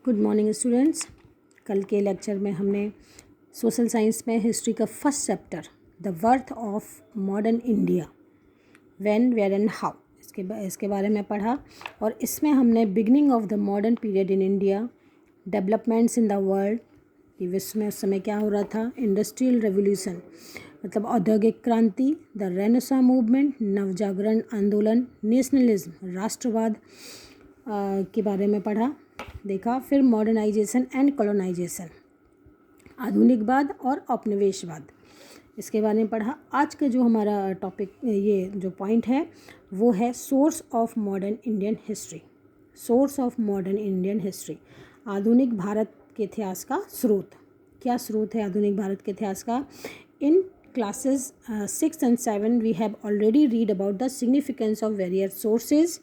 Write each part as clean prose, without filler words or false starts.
Good morning students. कल के lecture में हमने सोशल साइंस में हिस्ट्री का first chapter the birth of modern India when where and how इसके बारे में पढ़ा और इसमें हमने beginning of the modern period in India, developments in the world कि विश्व में उस समय क्या हो रहा था, इंडस्ट्रियल रेवोल्यूशन मतलब औद्योगिक क्रांति, द रेनेसां मूवमेंट नवजागरण आंदोलन, नेशनलिज्म राष्ट्रवाद के बारे में पढ़ा देखा। फिर मॉडर्नाइजेशन एंड कॉलोनाइजेशन आधुनिकवाद और औपनिवेशवाद इसके बारे में पढ़ा। आज का जो हमारा टॉपिक ये जो पॉइंट है वो है source of modern Indian history. Source of modern Indian history आधुनिक भारत के इतिहास का स्रोत। क्या स्रोत है आधुनिक भारत के इतिहास का? इन classes 6 and 7 we have already read about the significance of various sources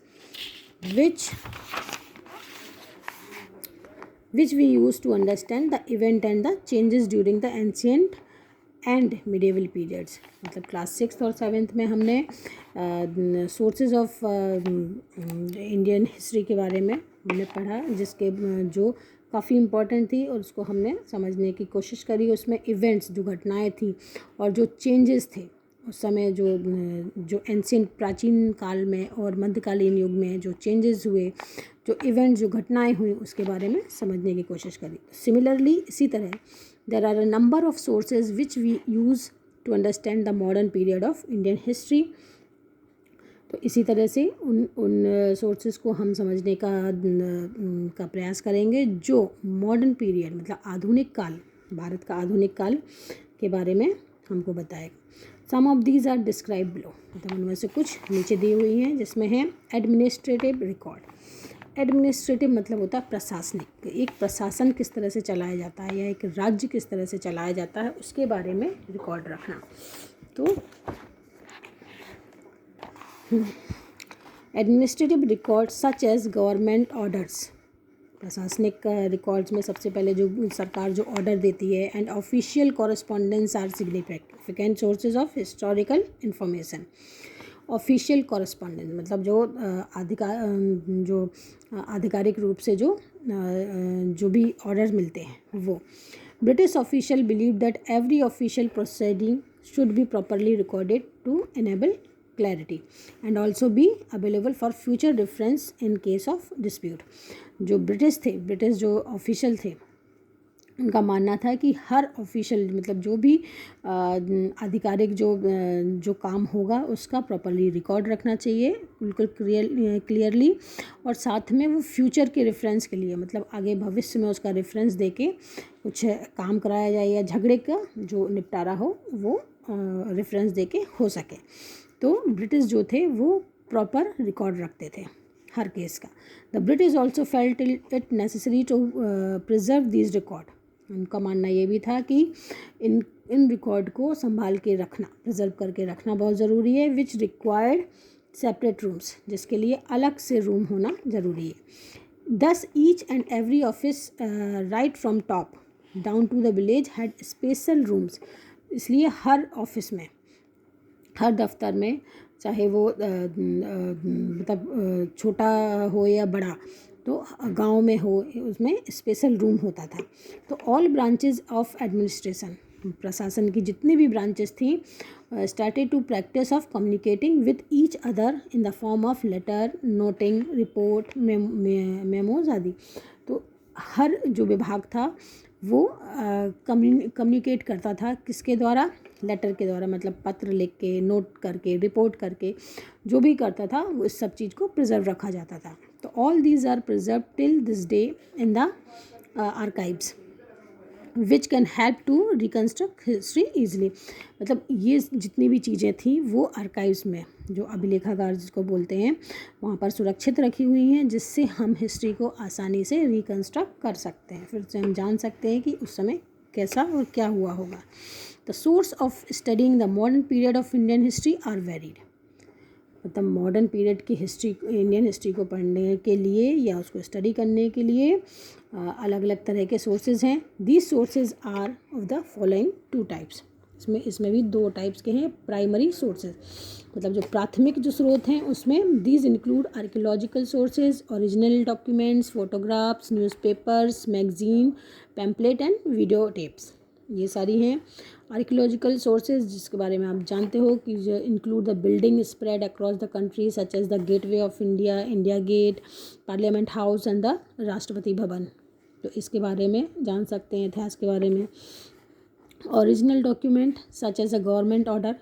which we use to understand the event and the changes during the ancient and medieval periods। मतलब क्लास 6 और 7 में हमने सोर्सेज ऑफ इंडियन हिस्ट्री के बारे में हमने पढ़ा, जिसके जो काफ़ी इम्पोर्टेंट थी और उसको हमने समझने की कोशिश करी। उसमें इवेंट्स जो घटनाएं थी और जो चेंजेस थे उस समय जो एंशिएंट प्राचीन काल में और मध्यकालीन युग में जो चेंजेस हुए, जो इवेंट्स जो घटनाएं हुई उसके बारे में समझने की कोशिश करी। सिमिलरली इसी तरह there are a number of sources which we use to understand the modern period of Indian history. तो इसी तरह से उन सोर्सेज को हम समझने का प्रयास करेंगे जो मॉडर्न पीरियड मतलब आधुनिक काल, भारत का आधुनिक काल के बारे में हमको बताएगा। Some of these are describe below मतलब उनमें से कुछ नीचे दी हुई हैं, जिसमें है एडमिनिस्ट्रेटिव रिकॉर्ड। एडमिनिस्ट्रेटिव मतलब होता है प्रशासनिक, एक प्रशासन किस तरह से चलाया जाता है या एक राज्य किस तरह से चलाया जाता है उसके बारे में रिकॉर्ड रखना। तो administrative record such as government orders, प्रशासनिक रिकॉर्ड्स में सबसे पहले जो सरकार जो ऑर्डर देती है, and official correspondence are significant sources of historical information. Official correspondence मतलब जो आधिकारिक रूप से जो भी ऑर्डर मिलते हैं वो। British official believe that every official proceeding should be properly recorded to enable clarity and also be available for future reference in case of dispute. जो ब्रिटिश जो ऑफिशियल थे उनका मानना था कि हर ऑफिशियल मतलब जो भी आधिकारिक जो काम होगा उसका प्रॉपरली रिकॉर्ड रखना चाहिए बिल्कुल क्लियरली, और साथ में वो फ्यूचर के रेफरेंस के लिए मतलब आगे भविष्य में उसका रेफरेंस देके कुछ काम कराया जाए या झगड़े का जो निपटारा हो वो रेफरेंस देके हो सके। तो ब्रिटिश जो थे वो प्रॉपर रिकॉर्ड रखते थे हर केस का। The British also felt it necessary to preserve these record. उनका मानना ये भी था कि इन रिकॉर्ड को संभाल के रखना, प्रिजर्व करके रखना बहुत ज़रूरी है। विच रिक्वायर्ड सेपरेट रूम्स, जिसके लिए अलग से रूम होना ज़रूरी है। Thus each and every office right from top down to the village had special rooms. इसलिए हर ऑफिस में, हर दफ्तर में, चाहे वो मतलब छोटा हो या बड़ा, तो गांव में हो, उसमें स्पेशल रूम होता था। तो ऑल ब्रांचेस ऑफ एडमिनिस्ट्रेशन, प्रशासन की जितनी भी ब्रांचेस थी, started to practice of communicating with each other in the form of letter, noting, report, memos आदि। तो हर जो विभाग था वो कम्युनिकेट करता था किसके द्वारा? लेटर के द्वारा, मतलब पत्र लिख के, नोट करके, रिपोर्ट करके, जो भी करता था वो इस सब चीज़ को प्रिजर्व रखा जाता था। तो all these are preserve till this day in the archives which can help to reconstruct history easily. मतलब ये जितनी भी चीज़ें थी वो आर्काइव्स में, जो अभिलेखागार जिसको बोलते हैं, वहाँ पर सुरक्षित रखी हुई हैं, जिससे हम हिस्ट्री को आसानी से रिकन्स्ट्रक्ट कर सकते हैं, फिर से हम जान सकते हैं कि उस समय कैसा और क्या हुआ होगा। The source of studying the modern period of Indian history are varied. मतलब मॉडर्न पीरियड की हिस्ट्री, इंडियन हिस्ट्री को पढ़ने के लिए या उसको स्टडी करने के लिए अलग अलग तरह के सोर्सेज हैं। These sources are of the following two types. इसमें इसमें भी दो टाइप्स के हैं प्राइमरी सोर्सेज, मतलब जो प्राथमिक जो स्रोत हैं उसमें these include archaeological sources, original documents, photographs, newspapers, magazine, pamphlet and video tapes, ये सारी हैं आर्कियोलॉजिकल सोर्सेज, जिसके बारे में आप जानते हो कि जो include the building spread across the country such as the Gateway of India, India Gate, Parliament House and the Rashtrapati Bhavan, तो इसके बारे में जान सकते हैं इतिहास के बारे में। Original document such as a government order,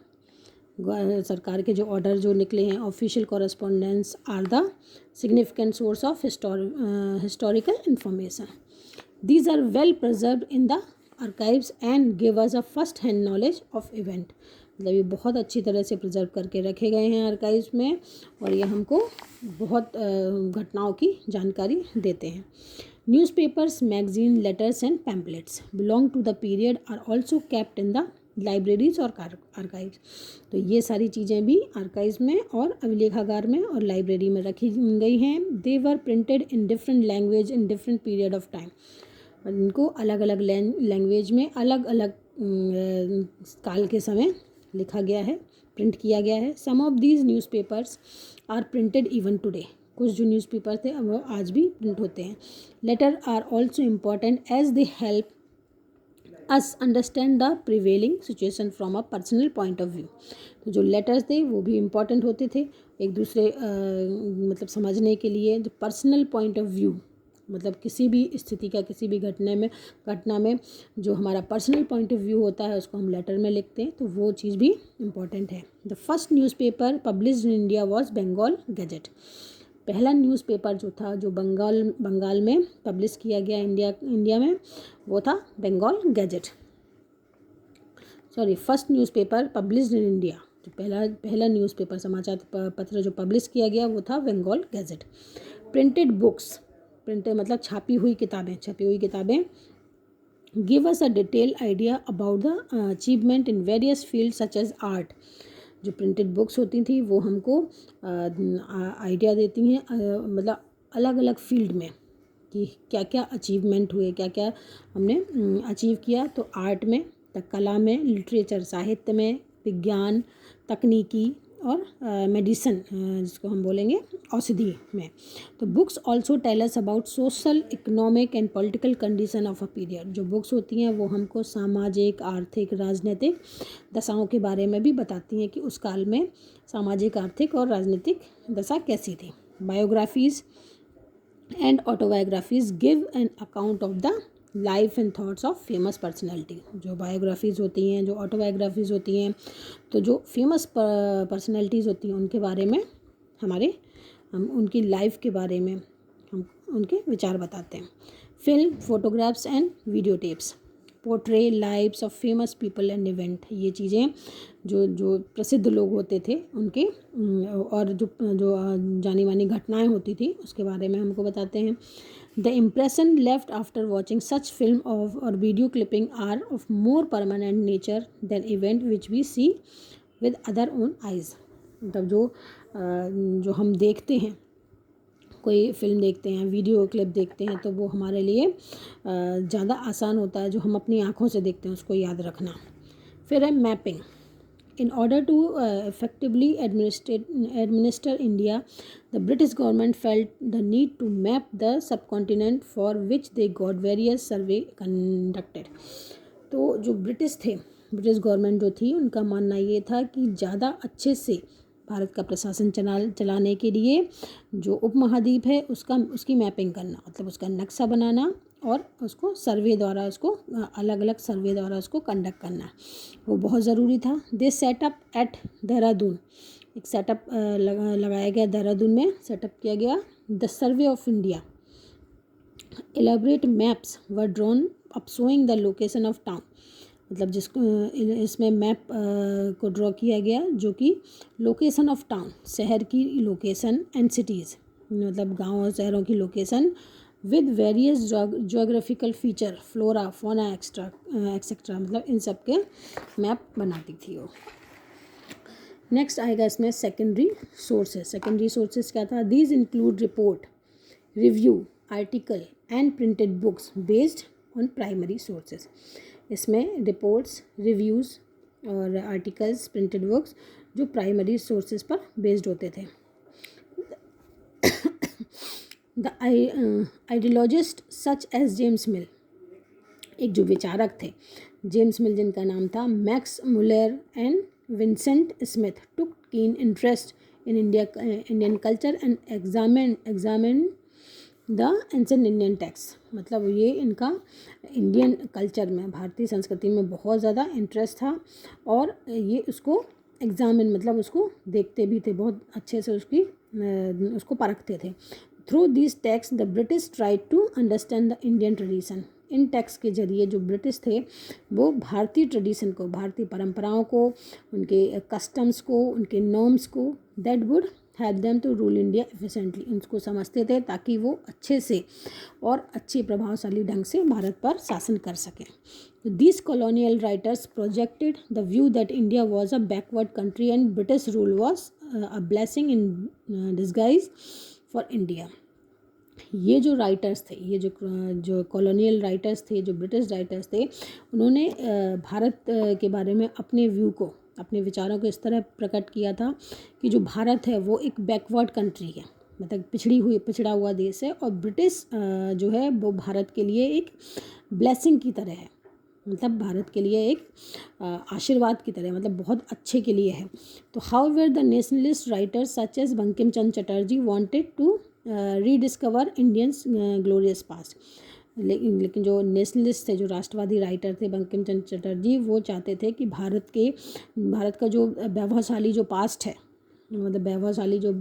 सरकार के जो ऑर्डर जो निकले हैं, official correspondence are the significant source of historical information, these are well preserved in the archives and give us a first hand knowledge of event, मतलब ये बहुत अच्छी तरह से प्रिजर्व करके रखे गए हैं आर्काइव्स में और ये हमको बहुत घटनाओं की जानकारी देते हैं। Newspapers, magazine, letters and pamphlets belong to the period are also kept in the libraries और आर्काइव्स, तो ये सारी चीज़ें भी आर्काइव्स में और अभिलेखागार में और लाइब्रेरी में रखी गई हैं। They were printed in different language in different period of time, इनको अलग अलग लैंग्वेज में अलग अलग काल के समय लिखा गया है, प्रिंट किया गया है। Some of these newspapers are printed even today, कुछ जो न्यूज़पेपर थे वो आज भी प्रिंट होते हैं। Letter are also important as they help us understand the prevailing situation from a personal point of view, तो जो लेटर्स थे वो भी इम्पॉर्टेंट होते थे एक दूसरे मतलब समझने के लिए। जो पर्सनल पॉइंट ऑफ व्यू मतलब किसी भी स्थिति का, किसी भी घटना में जो हमारा पर्सनल पॉइंट ऑफ व्यू होता है उसको हम लेटर में लिखते हैं, तो वो चीज़ भी इम्पॉर्टेंट है। The first newspaper published in India was Bengal gazette, पहला न्यूज़पेपर जो था जो बंगाल में पब्लिश किया गया इंडिया में वो था Bengal gazette, sorry first newspaper published in India, जो पहला न्यूज़पेपर समाचार पत्र जो पब्लिश किया गया वो था Bengal gazette. Printed books, printed मतलब छपी हुई किताबें give us a detail idea about the achievement in various field such as art, जो प्रिंटेड बुक्स होती थी वो हमको आइडिया देती हैं मतलब अलग अलग फील्ड में कि क्या क्या अचीवमेंट हुए, क्या क्या हमने अचीव किया, तो आर्ट में, कला में, लिटरेचर साहित्य में, विज्ञान, तकनीकी और मेडिसिन जिसको हम बोलेंगे औषधि में। तो books also tell us about social, economic and political condition of a period, जो बुक्स होती हैं वो हमको सामाजिक, आर्थिक, राजनीतिक दशाओं के बारे में भी बताती हैं कि उस काल में सामाजिक, आर्थिक और राजनीतिक दशा कैसी थी। Biographies and autobiographies give an account of the life and thoughts of famous personality, जो बायोग्राफीज़ होती हैं, जो ऑटोबायोग्राफीज़ होती हैं, तो जो फेमस पर्सनैलिटीज़ होती हैं उनके बारे में हम उनकी लाइफ के बारे में हम उनके विचार बताते हैं। Film, photographs and video tapes portray lives of famous people and event, ये चीज़ें जो प्रसिद्ध लोग होते थे उनके और जो जानी मानी घटनाएं होती थी उसके बारे में हमको बताते हैं। The impression left after watching such film of or video clipping are of more permanent nature than event which we see with other own eyes, मतलब जो हम देखते हैं, कोई फिल्म देखते हैं, वीडियो क्लिप देखते हैं, तो वो हमारे लिए ज़्यादा आसान होता है जो हम अपनी आँखों से देखते हैं उसको याद रखना। फिर है mapping, in order to effectively administer India, the British government felt the need to map the subcontinent for which they got various survey conducted, तो जो ब्रिटिश गवर्नमेंट जो थी उनका मानना ये था कि ज़्यादा अच्छे से भारत का प्रशासन चलाने के लिए जो उपमहाद्वीप है उसकी मैपिंग करना, मतलब उसका नक्शा बनाना और उसको सर्वे द्वारा अलग अलग सर्वे द्वारा उसको कंडक्ट करना, वो बहुत ज़रूरी था। दे सेटअप एट देहरादून, एक सेटअप लगाया गया देहरादून में, सेटअप किया गया the survey of India. Elaborate maps were drawn up showing the location of town, मतलब जिसको इसमें मैप को ड्रॉ किया गया जो कि लोकेशन ऑफ टाउन, शहर की लोकेशन एंड सिटीज़, मतलब गांव और शहरों की location with various geographical feature, flora, फोना एक्सेट्रा, मतलब इन सब के मैप बनाती थी वो। नेक्स्ट आएगा इसमें सेकेंडरी सोर्सेज क्या था? These include report, review, article and printed books based on primary sources. इसमें रिपोर्ट्स, रिव्यूज़, और आर्टिकल्स, प्रिंटेड वर्क्स जो प्राइमरी सोर्सेज पर बेस्ड होते थे। The ideologist such as James Mill, एक जो विचारक थे जेम्स मिल जिनका नाम था, Max Muller and Vincent Smith took keen interest in Indian culture and examine the ancient Indian text. मतलब ये इनका इंडियन कल्चर में, भारतीय संस्कृति में बहुत ज़्यादा इंटरेस्ट था और ये उसको एग्जामिन मतलब उसको देखते भी थे, बहुत अच्छे से उसको परखते थे। Through this text the British tried to understand the Indian tradition. इन टेक्स्ट के जरिए जो ब्रिटिश थे वो भारतीय ट्रेडिशन को, भारतीय परंपराओं को, उनके कस्टम्स को, उनके नॉर्म्स को, that would help them to rule India efficiently, इनको समझते थे ताकि वो अच्छे से और अच्छे प्रभावशाली ढंग से भारत पर शासन कर सकें। These colonial writers projected the view that India was a backward country and British rule was a blessing in disguise for India. ये जो राइटर्स थे, ये जो कॉलोनियल राइटर्स थे, जो ब्रिटिश राइटर्स थे, उन्होंने भारत के बारे में अपने व्यू को, अपने विचारों को इस तरह प्रकट किया था कि जो भारत है वो एक बैकवर्ड कंट्री है, मतलब पिछड़ा हुआ देश है, और ब्रिटिश जो है वो भारत के लिए एक ब्लेसिंग की तरह है, मतलब भारत के लिए एक आशीर्वाद की तरह, मतलब बहुत अच्छे के लिए है। तो however the nationalist writers such as Bankim Chandra Chatterjee wanted to rediscover Indians glorious past, लेकिन जो नेशनलिस्ट थे, जो राष्ट्रवादी राइटर थे बंकिम चंद्र चटर्जी, वो चाहते थे कि भारत का जो वैभवशाली जो पास्ट है, मतलब वैभवशाली जो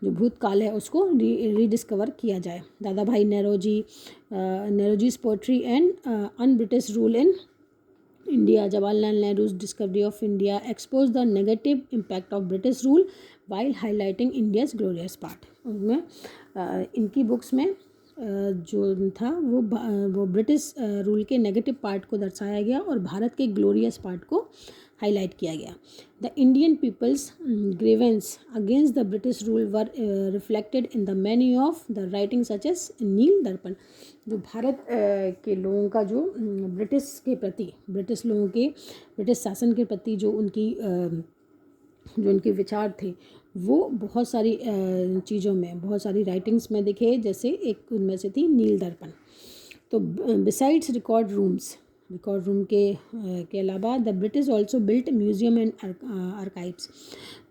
भूतकाल है उसको रीडिस्कवर किया जाए। दादा भाई नेहरूजी's poetry and on British rule in India, Jawaharlal Nehru's discovery of India expose the negative impact of British rule while highlighting India's glorious part. उनमें इनकी बुक्स में जो था वो ब्रिटिश रूल के नेगेटिव पार्ट को दर्शाया गया और भारत के ग्लोरियस पार्ट को हाईलाइट किया गया। The Indian people's grievance against the British rule were reflected in the many of the writing such as Neel Darpan. जो भारत के लोगों का जो ब्रिटिश शासन के प्रति जो उनके विचार थे वो बहुत सारी चीज़ों में, बहुत सारी राइटिंग्स में दिखे, जैसे एक उनमें से थी नील दर्पण। तो बिसाइड्स रिकॉर्ड रूम के अलावा the British also built museum and archives.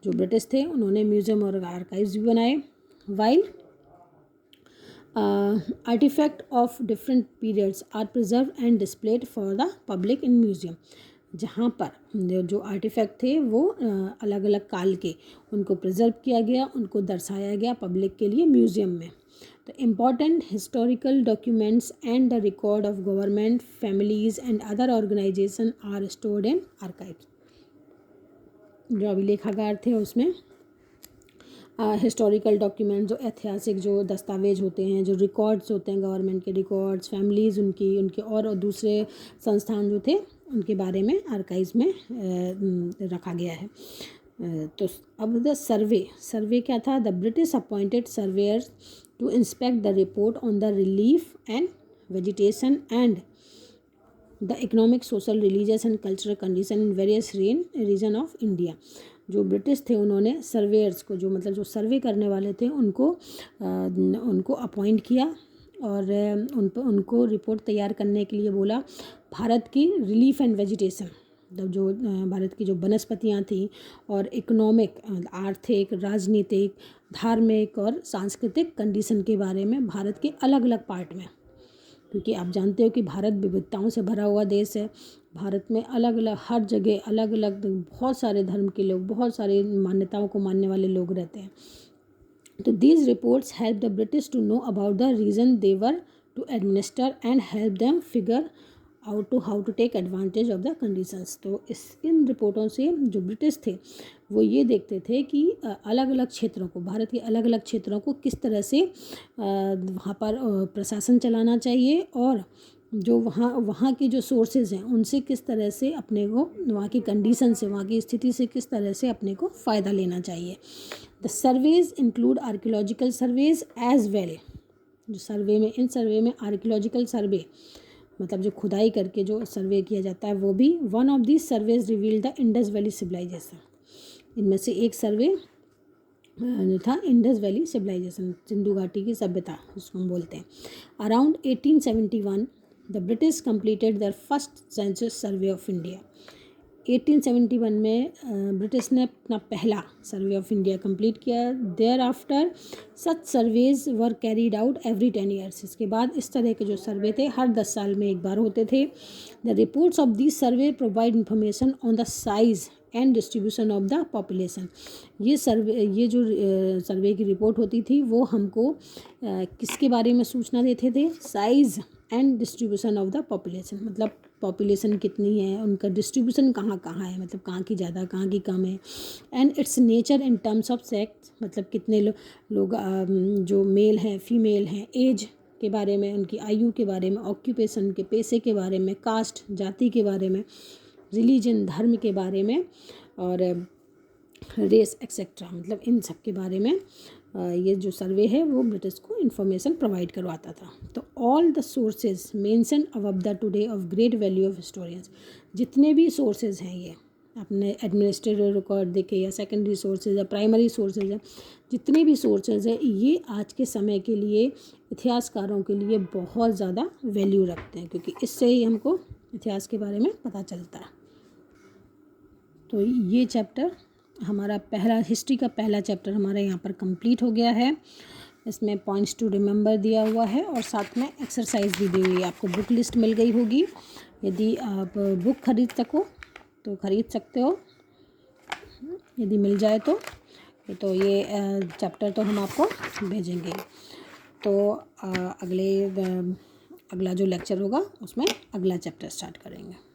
जो ब्रिटिश थे उन्होंने म्यूजियम और आर्काइव्स भी बनाए। While artifact of different periods are preserve and displayed for the public in museum. जहाँ पर जो आर्टिफैक्ट थे वो अलग अलग काल के, उनको प्रिजर्व किया गया, उनको दर्शाया गया पब्लिक के लिए म्यूजियम में। तो important historical documents and the record of government, families and other organization are stored in archives. जो अभिलेखागार थे उसमें हिस्टोरिकल डॉक्यूमेंट, जो ऐतिहासिक जो दस्तावेज होते हैं, जो रिकॉर्ड्स होते हैं, गवर्नमेंट के रिकॉर्ड्स, फैमिलीज़ उनके और दूसरे संस्थान जो थे उनके बारे में आर्काइव्स में रखा गया है। तो अब द सर्वे क्या था? The British appointed surveyors to inspect the report on the relief and vegetation and the economic, social, religious and cultural condition in various region of India. जो ब्रिटिश थे उन्होंने सर्वेयर्स को, जो सर्वे करने वाले थे, उनको अपॉइंट किया और उनको रिपोर्ट तैयार करने के लिए बोला। भारत की रिलीफ एंड वेजिटेशन, जो भारत की जो वनस्पतियाँ थी, और इकोनॉमिक, आर्थिक, राजनीतिक, धार्मिक और सांस्कृतिक कंडीशन के बारे में भारत के अलग अलग पार्ट में, क्योंकि आप जानते हो कि भारत विविधताओं से भरा हुआ देश है। भारत में अलग अलग, हर जगह अलग अलग बहुत सारे धर्म के लोग, बहुत सारे मान्यताओं को मानने वाले लोग रहते हैं। तो these reports help the British to know about the reason they were to administer and help them figure out to how to take advantage of the conditions। तो इन रिपोर्टों से जो ब्रिटिश थे वो ये देखते थे कि अलग अलग क्षेत्रों को, भारत के अलग अलग क्षेत्रों को किस तरह से वहाँ पर प्रशासन चलाना चाहिए, और जो वहाँ के जो सोर्सेज हैं उनसे किस तरह से अपने को, वहाँ की कंडीशन से, वहाँ की स्थिति से किस तरह से अपने को फ़ायदा लेना चाहिए। The surveys include archaeological surveys as well. जो सर्वे में, इन सर्वे में आर्कियोलॉजिकल सर्वे मतलब जो खुदाई करके जो सर्वे किया जाता है वो भी। One of these surveys revealed the Indus valley civilisation, इनमें से एक सर्वे जो था इंडस वैली सिविलाइजेशन, सिंधु घाटी की सभ्यता उसको हम बोलते हैं। Around 1871 the British completed their first census survey of India. 1871 में ब्रिटिश ने अपना पहला सर्वे ऑफ इंडिया कंप्लीट किया। Thereafter such surveys were carried out every 10 years, इसके बाद इस तरह के जो सर्वे थे हर 10 साल में एक बार होते थे। The reports of this survey provide information on the size and distribution of the population. ये जो सर्वे की रिपोर्ट होती थी वो हमको किसके बारे में सूचना देते थे? Size and distribution of the population, मतलब पॉपुलेशन कितनी है, उनका डिस्ट्रीब्यूशन कहाँ कहाँ है, मतलब कहाँ की ज़्यादा कहाँ की कम है। And it's nature in terms of sex, मतलब कितने लोग जो मेल हैं फीमेल हैं, एज के बारे में, उनकी आयु के बारे में, ऑक्यूपेशन के पेशे के बारे में, कास्ट जाति के बारे में, रिलीजन धर्म के बारे में, और रेस एक्सेट्रा, मतलब इन सब के बारे में ये जो सर्वे है वो ब्रिटिश को इन्फॉर्मेशन प्रोवाइड करवाता था। तो all the sources mention above the today of great value of historians, जितने भी सोर्सेज हैं ये अपने एडमिनिस्ट्रेटिव रिकॉर्ड देखे या सेकेंडरी सोर्सेज या प्राइमरी सोर्सेज हैं, जितने भी सोर्सेज हैं ये आज के समय के लिए इतिहासकारों के लिए बहुत ज़्यादा वैल्यू रखते हैं, क्योंकि इससे ही हमको इतिहास के बारे में पता चलता है। तो ये चैप्टर हमारा पहला, हिस्ट्री का पहला चैप्टर हमारा यहाँ पर कंप्लीट हो गया है। इसमें पॉइंट्स टू रिमेंबर दिया हुआ है और साथ में एक्सरसाइज भी दी हुई है। आपको बुक लिस्ट मिल गई होगी, यदि आप बुक खरीद सको तो खरीद सकते हो, यदि मिल जाए तो ये चैप्टर तो हम आपको भेजेंगे। तो अगला जो लेक्चर होगा उसमें अगला चैप्टर स्टार्ट करेंगे।